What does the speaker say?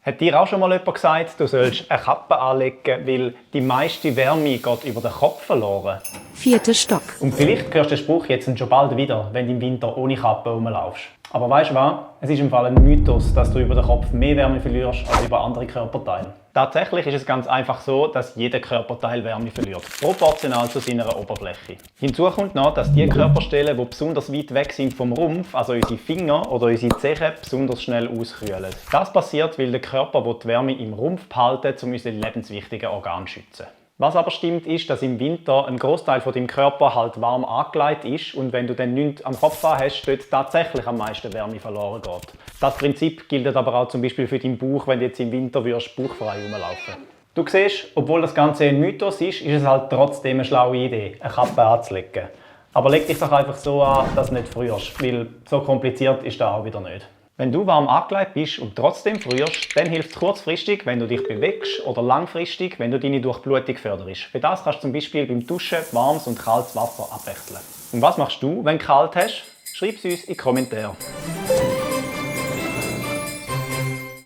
Hat dir auch schon mal jemand gesagt, du sollst eine Kappe anlegen, weil die meiste Wärme geht über den Kopf verloren? 4. Stock. Und vielleicht hörst du den Spruch jetzt schon bald wieder, wenn du im Winter ohne Kappe rumlaufst. Aber weißt du was? Es ist im Fall ein Mythos, dass du über den Kopf mehr Wärme verlierst als über andere Körperteile. Tatsächlich ist es ganz einfach so, dass jeder Körperteil Wärme verliert, proportional zu seiner Oberfläche. Hinzu kommt noch, dass die Körperstellen, die besonders weit weg sind vom Rumpf, also unsere Finger oder unsere Zehen, besonders schnell auskühlen. Das passiert, weil der Körper die Wärme im Rumpf behalten, um unsere lebenswichtigen Organe zu schützen. Was aber stimmt, ist, dass im Winter ein Großteil von deinem Körper halt warm angelegt ist und wenn du dann nichts am Kopf hast, dort tatsächlich am meisten Wärme verloren geht. Das Prinzip gilt aber auch zum Beispiel für deinen Bauch, wenn du jetzt im Winter bauchfrei rumlaufen. Du siehst, obwohl das Ganze ein Mythos ist es halt trotzdem eine schlaue Idee, eine Kappe anzulegen. Aber leg dich doch einfach so an, dass du nicht frierst, weil so kompliziert ist das auch wieder nicht. Wenn du warm angelegt bist und trotzdem frierst, dann hilft es kurzfristig, wenn du dich bewegst oder langfristig, wenn du deine Durchblutung förderst. Für das kannst du zum Beispiel beim Duschen warmes und kaltes Wasser abwechseln. Und was machst du, wenn du kalt hast? Schreib es uns in die Kommentare.